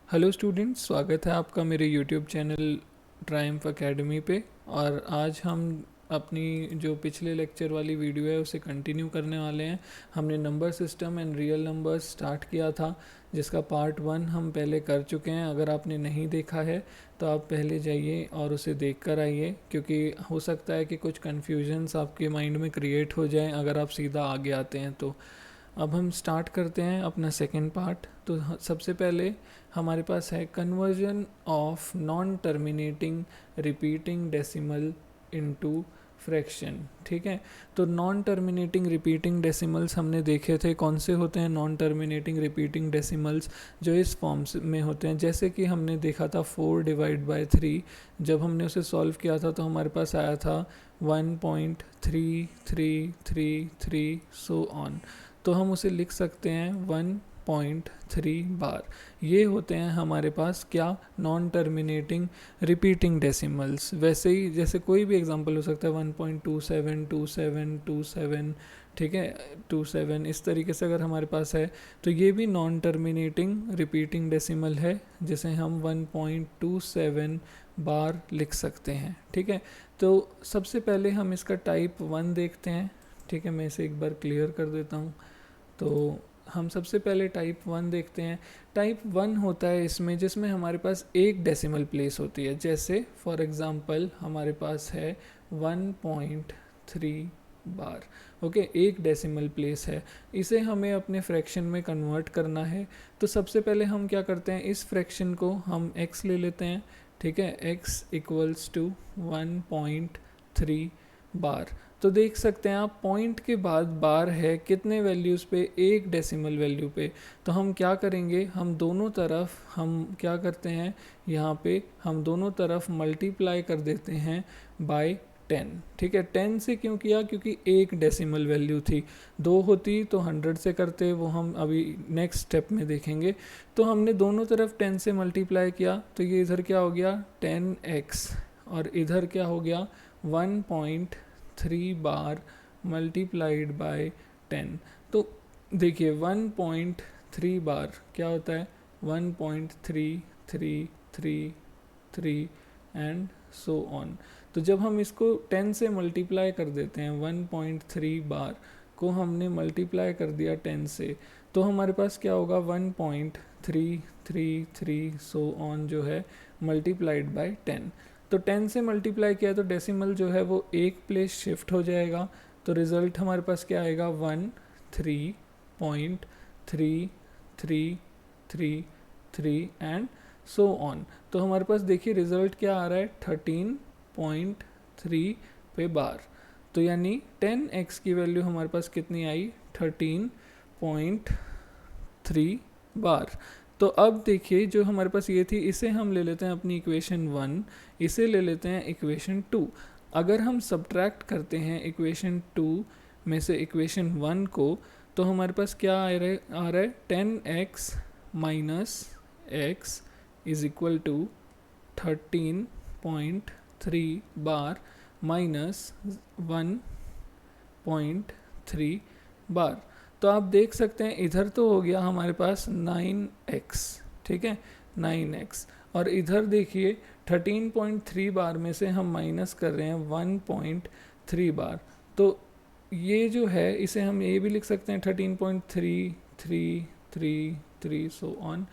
Hello students, स्वागत है आपका मेरे यूट्यूब चैनल ट्रायम्फ एकेडमी पे। और आज हम अपनी जो पिछले लेक्चर वाली वीडियो है उसे कंटिन्यू करने वाले हैं। हमने number system and real numbers start किया था, जिसका पार्ट 1 हम पहले कर चुके हैं। अगर आपने नहीं देखा है तो आप पहले जाइए और उसे देख कर आइए, क्योंकि हो सकता है कि कुछ कन्फ्यूजन्स आपके माइंड में क्रिएट हो जाएं अगर आप सीधा आगे आते हैं तो। अब हम स्टार्ट करते हैं अपना सेकेंड पार्ट। तो सबसे पहले हमारे पास है conversion of non terminating repeating decimal into fraction. ठीक है, तो नॉन टर्मिनेटिंग रिपीटिंग डेसिमल्स हमने देखे थे। कौन से होते हैं नॉन टर्मिनेटिंग रिपीटिंग डेसिमल्स? जो इस फॉर्म्स में होते हैं, जैसे कि हमने देखा था 4/3। जब हमने उसे सॉल्व किया था तो हमारे पास आया था 1.3333 सो ऑन। तो हम उसे लिख सकते हैं 1.3 बार। ये होते हैं हमारे पास क्या? Non terminating repeating decimals. वैसे ही जैसे कोई भी एग्जांपल हो सकता है 1.272727, ठीक है, 27, इस तरीके से अगर हमारे पास है तो ये भी नॉन टर्मिनेटिंग रिपीटिंग डेसिमल है, जिसे हम 1.27 बार लिख सकते हैं। ठीक है, तो सबसे पहले हम इसका टाइप 1 देखते हैं। ठीक है, मैं इसे एक बार क्लियर कर देता हूँ। तो हम सबसे पहले टाइप 1 देखते हैं। टाइप 1 होता है इसमें जिसमें हमारे पास एक डेसिमल प्लेस होती है। जैसे फॉर एग्जांपल हमारे पास है 1.3 बार। ओके, एक डेसिमल प्लेस है, इसे हमें अपने फ्रैक्शन में कन्वर्ट करना है। तो सबसे पहले हम क्या करते हैं, इस फ्रैक्शन को हम x ले लेते हैं। ठीक है, x इक्वल्स टू 1.3 बार। तो देख सकते हैं आप, पॉइंट के बाद बार है कितने वैल्यूज़ पे? एक डेसिमल वैल्यू पे। तो हम क्या करेंगे, हम दोनों तरफ हम क्या करते हैं, यहाँ पे हम दोनों तरफ मल्टीप्लाई कर देते हैं बाय 10। ठीक है, 10 से क्यों किया? क्योंकि एक डेसिमल वैल्यू थी। दो होती तो 100 से करते, वो हम अभी नेक्स्ट स्टेप में देखेंगे। तो हमने दोनों तरफ 10 से मल्टीप्लाई किया, तो ये इधर क्या हो गया 10x, और इधर क्या हो गया 1.3 बार मल्टीप्लाइड बाय 10। तो देखिए 1.3 बार क्या होता है, 1.3333 एंड सो ऑन। तो जब हम इसको 10 से मल्टीप्लाई कर देते हैं, 1.3 बार को हमने मल्टीप्लाई कर दिया 10 से, तो हमारे पास क्या होगा 1.333 सो ऑन जो है मल्टीप्लाइड बाय 10। तो 10 से मल्टीप्लाई किया तो डेसिमल जो है वो एक प्लेस शिफ्ट हो जाएगा। तो रिज़ल्ट हमारे पास क्या आएगा 13.3333 एंड सो ऑन। तो हमारे पास देखिए रिज़ल्ट क्या आ रहा है 13.3 पे बार। तो यानी 10x की वैल्यू हमारे पास कितनी आई 13.3 बार। तो अब देखिए जो हमारे पास ये थी, इसे हम ले लेते हैं अपनी इक्वेशन 1, इसे ले लेते हैं इक्वेशन 2। अगर हम सब्ट्रैक्ट करते हैं इक्वेशन 2 में से इक्वेशन 1 को, तो हमारे पास क्या आ रहा है 10x minus X is equal to 13.3 bar minus 1.3 bar. तो आप देख सकते हैं इधर तो हो गया हमारे पास 9x, ठीक है 9x, और इधर देखिए 13.3 बार में से हम माइनस कर रहे हैं 1.3 बार। तो ये जो है इसे हम ये भी लिख सकते हैं 13.3333 so on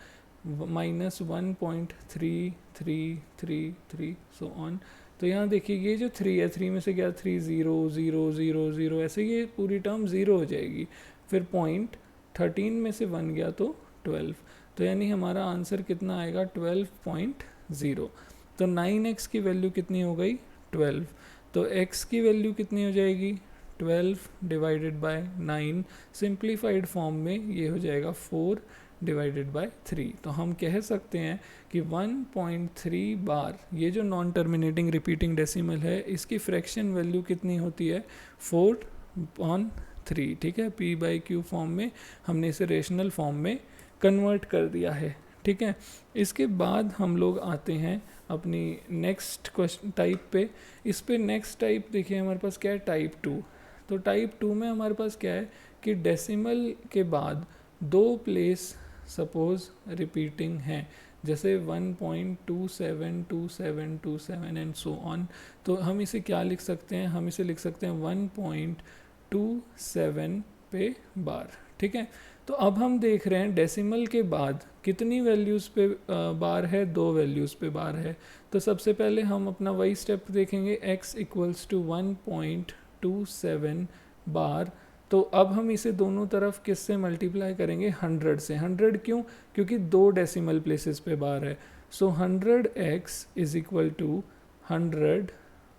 minus 1.3333 so on. तो यहाँ देखिए ये जो 3 है, 3 में से क्या 3 0 0 0 0, ऐसे ये पूरी टर्म 0 हो जाएगी। फिर पॉइंट 13 में से 1 गया तो 12, तो यानी हमारा आंसर कितना आएगा 12.0। तो 9x की वैल्यू कितनी हो गई 12। तो x की वैल्यू कितनी हो जाएगी 12 डिवाइडेड बाय 9। सिंप्लीफाइड फॉर्म में ये हो जाएगा 4 डिवाइडेड बाय 3। तो हम कह सकते हैं कि 1.3 बार, ये जो नॉन टर्मिनेटिंग रिपीटिंग डेसिमल है, इसकी फ्रैक्शन वैल्यू कितनी होती है 4/3। ठीक है, p/q फॉर्म में हमने इसे रेशनल फॉर्म में कन्वर्ट कर दिया है। ठीक है, इसके बाद हम लोग आते हैं अपनी नेक्स्ट क्वेश्चन टाइप पे। इस पे नेक्स्ट टाइप देखिए हमारे पास क्या है टाइप 2। तो टाइप 2 में हमारे पास क्या है कि डेसिमल के बाद दो प्लेस सपोज रिपीटिंग हैं। जैसे 1.272727 एंड सो ऑन। तो हम इसे क्या लिख सकते हैं, हम इसे लिख सकते हैं 1.27 पे बार। ठीक है, तो अब हम देख रहे हैं डेसिमल के बाद कितनी वैल्यूज़ पे बार है, 2 वैल्यूज़ पे बार है। तो सबसे पहले हम अपना वही स्टेप देखेंगे, x इक्वल्स टू 1.27 बार। तो अब हम इसे दोनों तरफ किससे मल्टीप्लाई करेंगे, 100 से। 100 क्यों, क्योंकि 2 डेसिमल प्लेसेस पे बार है। So 100x is equal to 100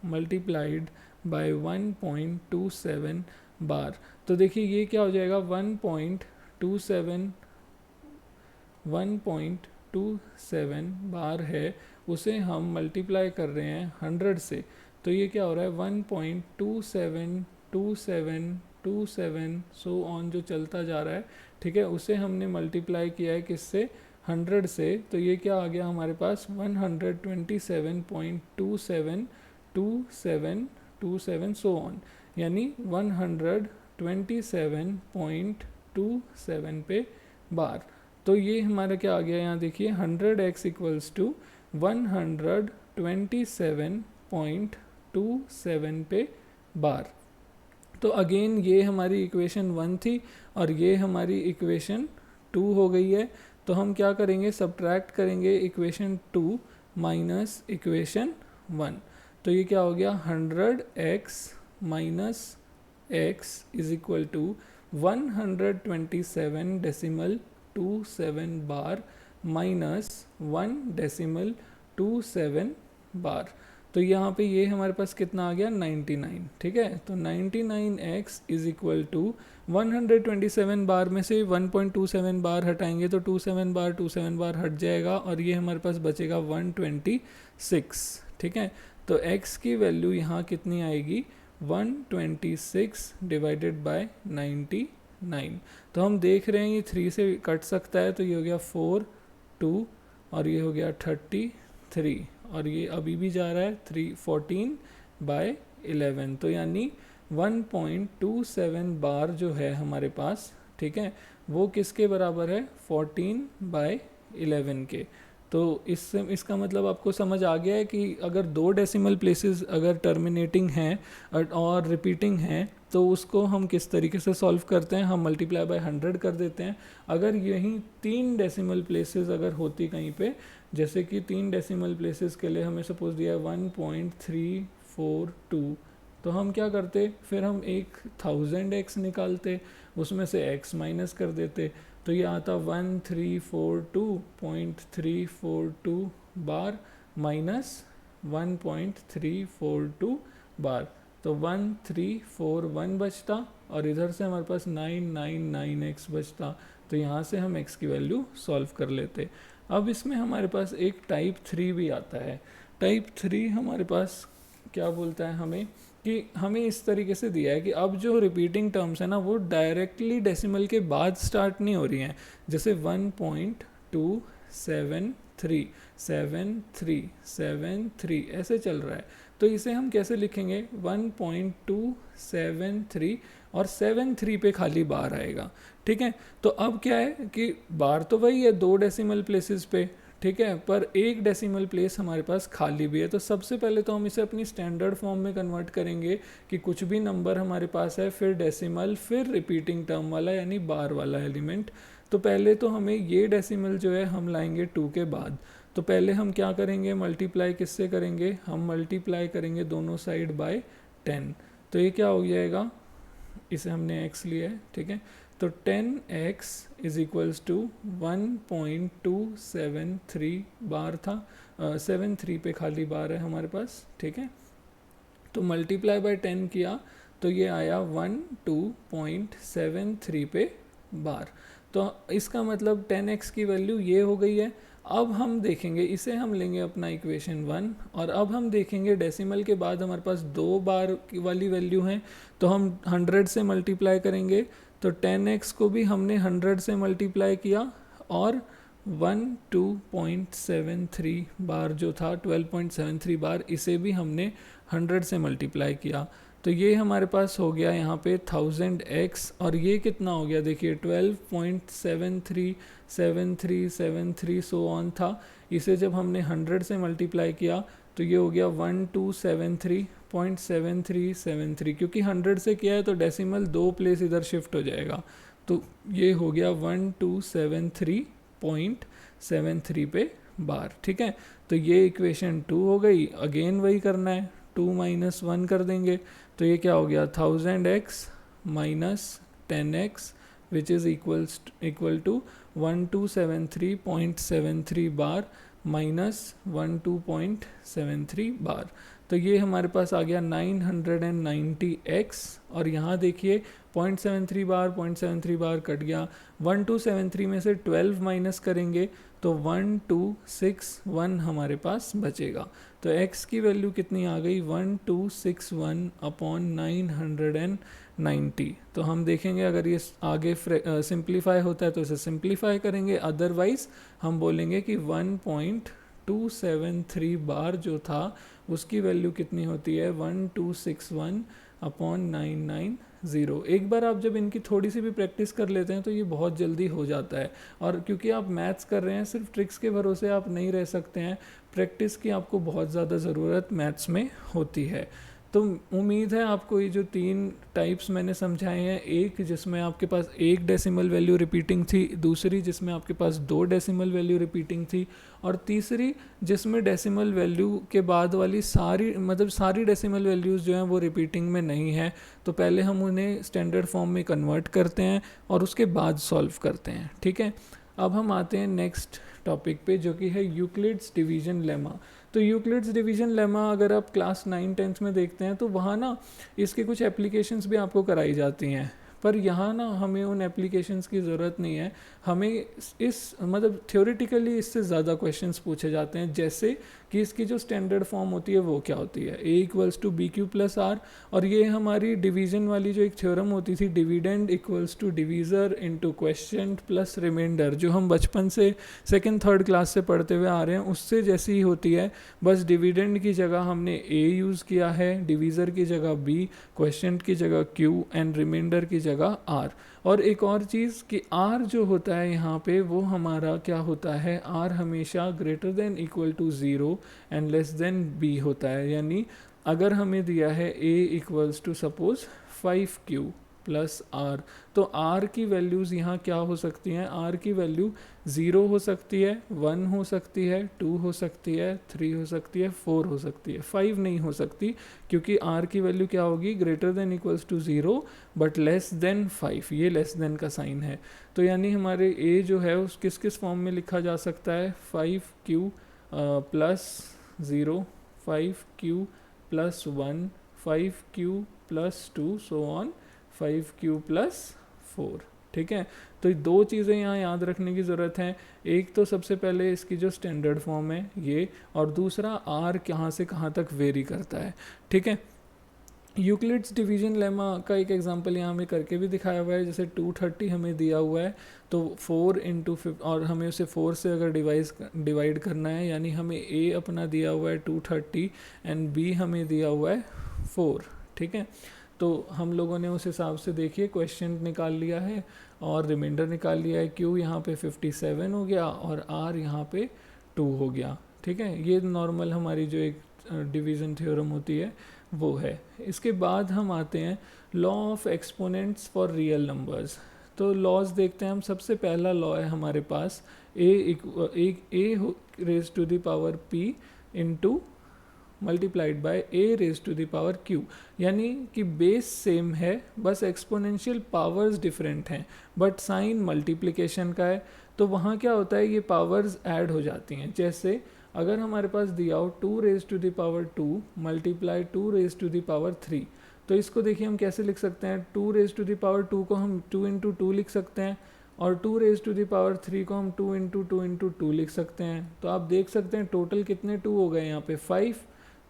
multiplied by 1.27 bar. तो देखिए ये क्या हो जाएगा, 1.27 बार है, उसे हम मल्टीप्लाई कर रहे हैं 100 से। तो ये क्या हो रहा है, 1.272727 सो ऑन जो चलता जा रहा है। ठीक है, उसे हमने मल्टीप्लाई किया है किससे, 100 से। तो ये क्या आ गया हमारे पास, 127.272727 सो ऑन, यानी 127.27 पे बार। तो ये हमारा क्या आ गया, यहाँ देखिए 100x इक्वल्स टू 127.27 पे बार। तो अगेन ये हमारी इक्वेशन 1 थी और ये हमारी इक्वेशन 2 हो गई है। तो हम क्या करेंगे, सब्ट्रैक्ट करेंगे इक्वेशन 2 माइनस इक्वेशन 1। तो ये क्या हो गया, 100x minus x is equal to 127.27 bar minus 1.27 bar. तो यहाँ पे ये हमारे पास कितना आ गया, 99। ठीक है, तो 99x इज इक्वल टू 127 बार में से 1.27 बार हटाएंगे तो 27 बार हट जाएगा और ये हमारे पास बचेगा 126। ठीक है, तो x की वैल्यू यहाँ कितनी आएगी, 126 डिवाइडेड बाय 99। तो हम देख रहे हैं ये 3 से कट सकता है, तो ये हो गया 4 2 और ये हो गया 33 और ये अभी भी जा रहा है 14/11। तो यानी 1.27 बार जो है हमारे पास, ठीक है, वो किसके बराबर है, 14/11 के। तो इससे इसका मतलब आपको समझ आ गया है कि अगर 2 डेसिमल प्लेसेस अगर टर्मिनेटिंग हैं और रिपीटिंग हैं तो उसको हम किस तरीके से सॉल्व करते हैं, हम मल्टीप्लाई बाय 100 कर देते हैं। अगर यही 3 डेसिमल प्लेसेस अगर होती कहीं पे, जैसे कि 3 डेसिमल प्लेसेस के लिए हमें सपोज दिया है 1.342, तो हम क्या करते, फिर हम एक 1000x निकालते, उसमें से x माइनस कर देते, तो ये आता 1342.342 बार माइनस 1.342 बार। तो 1341 बचता और इधर से हमारे पास 999x बचता। तो यहाँ से हम x की वैल्यू सॉल्व कर लेते। अब इसमें हमारे पास एक टाइप 3 भी आता है। टाइप 3 हमारे पास क्या बोलता है हमें, कि हमें इस तरीके से दिया है कि अब जो रिपीटिंग टर्म्स है ना वो डायरेक्टली डेसिमल के बाद स्टार्ट नहीं हो रही हैं। जैसे 1.273 ऐसे चल रहा है, तो इसे हम कैसे लिखेंगे, 1.273 और 73 पे खाली बार आएगा। ठीक है, तो अब क्या है कि बार तो वही है 2 डेसिमल प्लेसेस पे, ठीक है, पर एक डेसिमल प्लेस हमारे पास खाली भी है। तो सबसे पहले तो हम इसे अपनी स्टैंडर्ड फॉर्म में कन्वर्ट करेंगे कि कुछ भी नंबर हमारे पास है, फिर डेसिमल, फिर रिपीटिंग टर्म वाला यानी बार वाला एलिमेंट। तो पहले तो हमें ये डेसिमल जो है हम लाएंगे 2 के बाद। तो पहले हम क्या करेंगे, मल्टीप्लाई किससे करेंगे, हम मल्टीप्लाई करेंगे दोनों साइड बाय 10। तो ये क्या हो जाएगा, इसे हमने x लिया है, ठीक है, तो 10x इज इक्वल्स टू 1.273 बार था, 73 पे खाली बार है हमारे पास। ठीक है, तो मल्टीप्लाई बाय 10 किया तो ये आया 12.73 पे बार। तो इसका मतलब 10x की वैल्यू ये हो गई है। अब हम देखेंगे, इसे हम लेंगे अपना इक्वेशन 1 और अब हम देखेंगे डेसिमल के बाद हमारे पास 2 बार की वाली वैल्यू हैं, तो हम 100 से मल्टीप्लाई करेंगे। तो 10x को भी हमने 100 से मल्टीप्लाई किया और 12.73 बार जो था, 12.73 बार, इसे भी हमने 100 से मल्टीप्लाई किया। तो ये हमारे पास हो गया यहाँ पे 1000x, और ये कितना हो गया देखिए 12.737373 सो ऑन था। इसे जब हमने 100 से मल्टीप्लाई किया तो ये हो गया 1273.7373, क्योंकि 100 से किया है तो डेसिमल 2 प्लेस इधर शिफ्ट हो जाएगा, तो ये हो गया 1273.73 पे बार। ठीक है, तो ये इक्वेशन 2 हो गई। अगेन वही करना है, 2 माइनस 1 कर देंगे, तो ये क्या हो गया 1000x minus 10x which is equal to 1273.73 bar minus 12.73 bar. तो ये हमारे पास आ गया 990x, और यहाँ देखिए 0.73 बार कट गया। 1273 में से 12 माइनस करेंगे तो 1261 हमारे पास बचेगा। तो x की वैल्यू कितनी आ गई 1261 अपॉन 990। तो हम देखेंगे अगर ये आगे सिंप्लीफाई होता है तो इसे सिंप्लीफाई करेंगे, अदरवाइज हम बोलेंगे कि 1.273 बार जो था उसकी वैल्यू कितनी होती है 1261 अपॉन 990। एक बार आप जब इनकी थोड़ी सी भी प्रैक्टिस कर लेते हैं तो ये बहुत जल्दी हो जाता है। और क्योंकि आप मैथ्स कर रहे हैं, सिर्फ ट्रिक्स के भरोसे आप नहीं रह सकते हैं, प्रैक्टिस की आपको बहुत ज़्यादा ज़रूरत मैथ्स में होती है। तो उम्मीद है आपको ये जो 3 टाइप्स मैंने समझाए हैं, एक जिसमें आपके पास 1 डेसिमल वैल्यू रिपीटिंग थी, दूसरी जिसमें आपके पास 2 डेसिमल वैल्यू रिपीटिंग थी, और तीसरी जिसमें डेसिमल वैल्यू के बाद वाली सारी डेसिमल वैल्यूज़ जो हैं वो रिपीटिंग में नहीं है। तो पहले हम उन्हें स्टैंडर्ड फॉर्म में कन्वर्ट करते हैं और उसके बाद सॉल्व करते हैं। ठीक है, अब हम आते हैं नेक्स्ट टॉपिक पे, जो कि है यूक्लिड्स डिवीजन लेमा। तो यूक्लिड्स डिवीजन लेमा अगर आप क्लास 9-10 में देखते हैं तो वहाँ ना इसके कुछ एप्लीकेशंस भी आपको कराई जाती हैं, पर यहाँ ना हमें उन एप्लीकेशंस की ज़रूरत नहीं है। हमें थ्योरेटिकली इससे ज़्यादा क्वेश्चंस पूछे जाते हैं, जैसे कि इसकी जो स्टैंडर्ड फॉर्म होती है वो क्या होती है, A=BQ+R। और ये हमारी डिवीज़न वाली जो एक थ्योरम होती थी, dividend equals to divisor into quotient plus remainder, जो हम बचपन से 2nd-3rd क्लास से पढ़ते हुए आ रहे हैं, उससे जैसी ही होती है। बस डिविडेंड की जगह हमने A यूज़ किया है, डिवीज़र की जगह B, क्वेश्चन की जगह Q एंड रिमाइंडर की जगह R। और एक और चीज़ कि R जो होता है यहाँ पे वो हमारा क्या होता है, R हमेशा greater than equal to 0 and less than B होता है। यानी अगर हमें दिया है A equals to suppose 5Q plus R, तो R की वैल्यूज़ यहाँ क्या हो सकती हैं, R की वैल्यू 0 हो सकती है, 1 हो सकती है, 2 हो सकती है, 3 हो सकती है, 4 हो सकती है, 5 नहीं हो सकती, क्योंकि R की वैल्यू क्या होगी greater than equals to 0 but less than 5, ये लेस देन का साइन है। तो यानी हमारे A जो है उस किस किस फॉर्म में लिखा जा सकता है, 5Q plus 0, 5Q plus 1, 5Q plus 2 so on 5Q plus 4। ठीक है, तो 2 चीज़ें यहाँ याद रखने की ज़रूरत है। एक तो सबसे पहले इसकी जो स्टैंडर्ड फॉर्म है ये, और दूसरा R कहाँ से कहाँ तक वेरी करता है। ठीक है, यूक्लिड्स डिवीजन लेमा का एक एग्जांपल यहाँ में करके भी दिखाया हुआ है। जैसे 230 हमें दिया हुआ है, तो 4 इंटू 5 और हमें उसे 4 से अगर डिवाइड करना है, यानी हमें A अपना दिया हुआ है 230 एंड B हमें दिया हुआ है 4। ठीक है, तो हम लोगों ने उस हिसाब से देखिए क्वेश्चन निकाल लिया है और रिमाइंडर निकाल लिया है। Q यहाँ पे 57 हो गया और R यहाँ पे 2 हो गया। ठीक है, ये नॉर्मल हमारी जो एक डिवीज़न थ्योरम होती है वो है। इसके बाद हम आते हैं law of exponents for real numbers. तो लॉज देखते हैं हम। सबसे पहला लॉ है हमारे पास a raise to the power p into multiplied by a raise to the power q, यानी कि बेस सेम है, बस एक्सपोनेंशियल पावर्स डिफरेंट हैं, बट साइन मल्टीप्लिकेशन का है। तो वहाँ क्या होता है, ये पावर्स ऐड हो जाती हैं। जैसे अगर हमारे पास दिया हो 2 raise to the power 2 multiply 2 raise to the power 3, तो इसको देखिए हम कैसे लिख सकते हैं। 2 रेज टू द पावर 2 को हम 2 इंटू 2 लिख सकते हैं, और 2 रेज टू द पावर 3 को हम 2 इंटू 2 इंटू 2 लिख सकते हैं। तो आप देख सकते हैं टोटल कितने 2 हो गए यहाँ पे 5।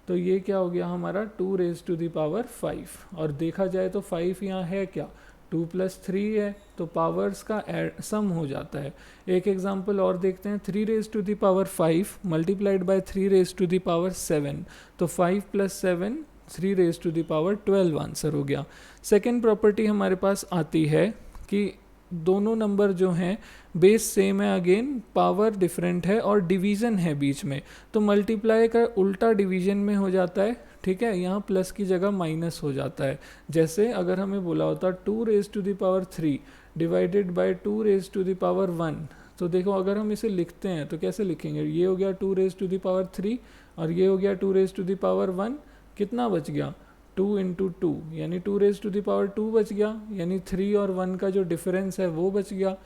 तो ये क्या हो गया हमारा 2 रेज टू द पावर 5। और देखा जाए तो 5 यहाँ है क्या, 2 प्लस 3 है, तो पावर्स का सम हो जाता है। एक एग्जांपल और देखते हैं। 3 raise to the power 5 multiplied by 3 raise to the power 7, तो 5 plus 7 3 raise to the power 12 answer हो गया। सेकेंड प्रॉपर्टी हमारे पास आती है कि दोनों नंबर जो हैं बेस सेम है, अगेन पावर डिफरेंट है और डिवीज़न है बीच में, तो मल्टीप्लाई का उल्टा डिवीज़न में हो जाता है, ठीक है। यहाँ प्लस की जगह माइनस हो जाता है। जैसे अगर हमें बोला होता 2 raise to the power 3 divided by 2 raise to the power 1, तो देखो अगर हम इसे लिखते हैं तो कैसे लिखेंगे, ये हो गया 2 रेज टू द पावर 3 और ये हो गया 2 रेज टू द पावर 1, कितना बच गया 2 इंटू 2 यानी 2 रेज टू द पावर 2 बच गया, यानी 3 और 1 का जो डिफरेंस है वो बच गया।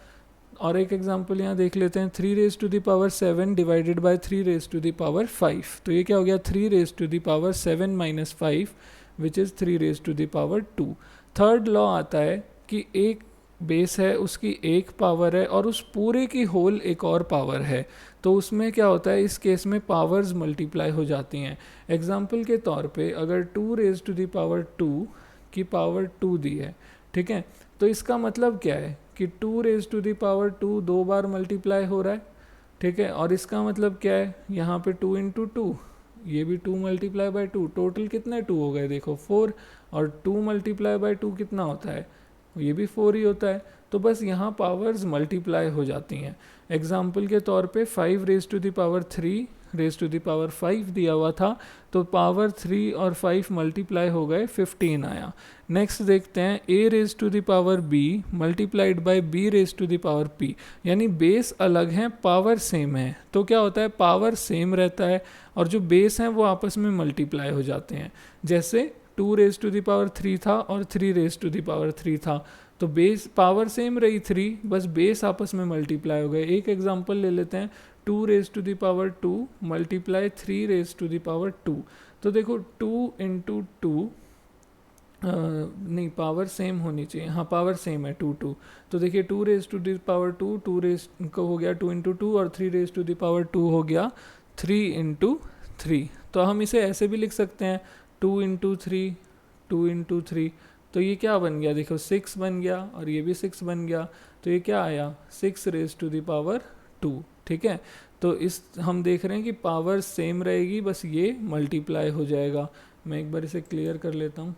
और एक एग्जांपल यहाँ देख लेते हैं, 3 raise to the power 7 divided by 3 raise to the power 5, तो ये क्या हो गया 3 raise to the power 7 minus 5 which is 3 raise to the power 2। Third law आता है कि एक बेस है उसकी एक पावर है और उस पूरे की होल एक और पावर है, तो उसमें क्या होता है, इस केस में पावर्स मल्टीप्लाई हो जाती हैं। एग्जाम्पल के तौर पे अगर 2 रेज टू द पावर 2 की पावर 2 दी है, ठीक है, तो इसका मतलब क्या है कि 2 रेज टू द पावर 2 दो बार मल्टीप्लाई हो रहा है, ठीक है। और इसका मतलब क्या है, यहाँ पे 2 इंटू 2, ये भी 2 मल्टीप्लाई बाई 2, टोटल कितने 2 हो गए देखो 4, और 2 मल्टीप्लाई बाई 2 कितना होता है, ये भी 4 ही होता है। तो बस यहाँ पावर्स मल्टीप्लाई हो जाती हैं। एग्जाम्पल के तौर पे 5 raise to the power 3 raise to the power 5 दिया हुआ था, तो पावर 3 और 5 मल्टीप्लाई हो गए 15 आया। नेक्स्ट देखते हैं a raise to the power b multiplied by b raise to the power p, यानी बेस अलग हैं पावर सेम है, तो क्या होता है पावर सेम रहता है और जो बेस हैं वो आपस में मल्टीप्लाई हो जाते हैं। जैसे 2 रेज टू द पावर 3 था और 3 रेज टू द पावर 3 था, तो बेस पावर सेम रही 3, बस बेस आपस में मल्टीप्लाई हो गए। एक एग्जांपल ले लेते हैं, 2 raise to the power 2 multiply 3 raise to the power 2, तो देखो 2 इंटू 2 नहीं पावर सेम होनी चाहिए, हाँ पावर सेम है 2 2, तो देखिए 2 raise to the power 2 2 raise को हो गया 2 इंटू 2 और 3 रेज टू द पावर 2 हो गया 3 इंटू 3। तो हम इसे ऐसे भी लिख सकते हैं 2 इंटू 3 2 इंटू 3, तो ये क्या बन गया देखो 6 बन गया और ये भी 6 बन गया, तो ये क्या आया 6 रेज टू द पावर 2, ठीक है। तो इस हम देख रहे हैं कि पावर सेम रहेगी, बस ये मल्टीप्लाई हो जाएगा। मैं एक बार इसे क्लियर कर लेता हूँ,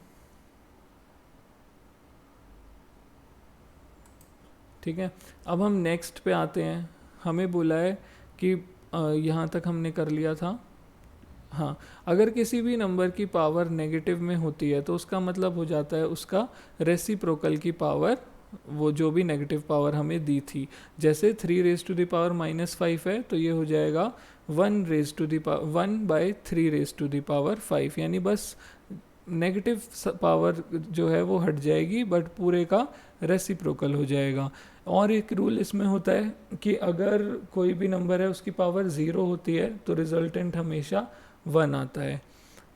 ठीक है। अब हम नेक्स्ट पे आते हैं, हमें बोला है कि यहाँ तक हमने कर लिया था, हाँ अगर किसी भी नंबर की पावर नेगेटिव में होती है तो उसका मतलब हो जाता है उसका रेसिप्रोकल की पावर, वो जो भी नेगेटिव पावर हमें दी थी। जैसे 3 रेज टू द पावर -5 है तो ये हो जाएगा 1 raise to the power 1 by 3 raise to the power 5, यानी बस नेगेटिव पावर जो है वो हट जाएगी बट पूरे का रेसिप्रोकल हो जाएगा। और एक रूल इसमें होता है कि अगर कोई भी नंबर है उसकी पावर 0 होती है तो रिजल्टेंट हमेशा 1 आता है।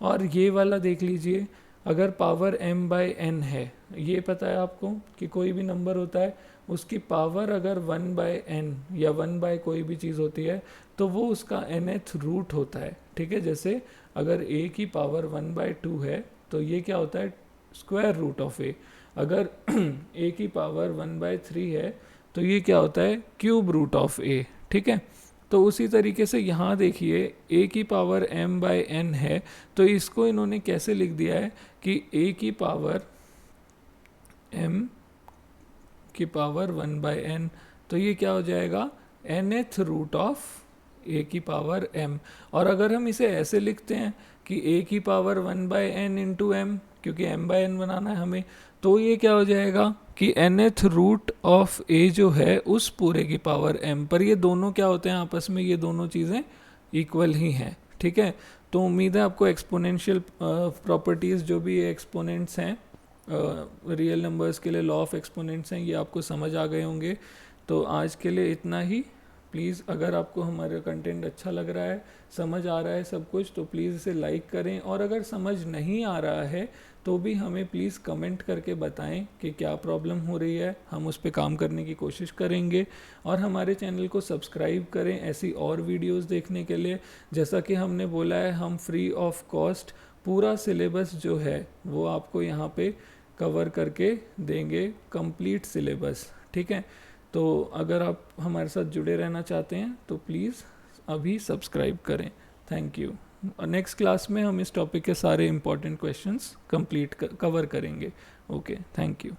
और ये वाला देख लीजिए, अगर पावर m बाई n है, ये पता है आपको कि कोई भी नंबर होता है उसकी पावर अगर 1 बाई n या 1 बाई कोई भी चीज़ होती है तो वो उसका nth रूट होता है, ठीक है। जैसे अगर a की पावर 1 बाई 2 है तो ये क्या होता है स्क्वायर रूट ऑफ a, अगर a की पावर 1 बाई 3 है तो ये क्या होता है क्यूब रूट ऑफ a, ठीक है। तो उसी तरीके से यहाँ देखिए a की पावर m बाई n है, तो इसको इन्होंने कैसे लिख दिया है कि a की पावर m की पावर 1 बाई n, तो ये क्या हो जाएगा nth रूट ऑफ a की पावर m। और अगर हम इसे ऐसे लिखते हैं कि a की power 1 by n into m, क्योंकि m बाई n बनाना है हमें, तो ये क्या हो जाएगा कि nth रूट ऑफ a जो है उस पूरे की पावर m पर, ये दोनों क्या होते हैं आपस में, ये दोनों चीज़ें इक्वल ही हैं, ठीक है। तो उम्मीद है आपको एक्सपोनेंशियल प्रॉपर्टीज़ जो भी एक्सपोनेंट्स हैं रियल नंबर्स के लिए लॉ ऑफ एक्सपोनेंट्स हैं, ये आपको समझ आ गए होंगे। तो आज के लिए इतना ही। प्लीज़ अगर आपको हमारा कंटेंट अच्छा लग रहा है, समझ आ रहा है सब कुछ, तो प्लीज़ इसे लाइक करें, और अगर समझ नहीं आ रहा है तो भी हमें प्लीज़ कमेंट करके बताएं कि क्या प्रॉब्लम हो रही है, हम उस पर काम करने की कोशिश करेंगे। और हमारे चैनल को सब्सक्राइब करें ऐसी और वीडियोस देखने के लिए। जैसा कि हमने बोला है, हम फ्री ऑफ कॉस्ट पूरा सिलेबस जो है वो आपको यहाँ पे कवर करके देंगे, कंप्लीट सिलेबस, ठीक है। तो अगर आप हमारे साथ जुड़े रहना चाहते हैं तो प्लीज़ अभी सब्सक्राइब करें। Thank you. नेक्स्ट क्लास में हम इस टॉपिक के सारे इंपॉर्टेंट क्वेश्चंस कंप्लीट कवर करेंगे। Okay, thank you.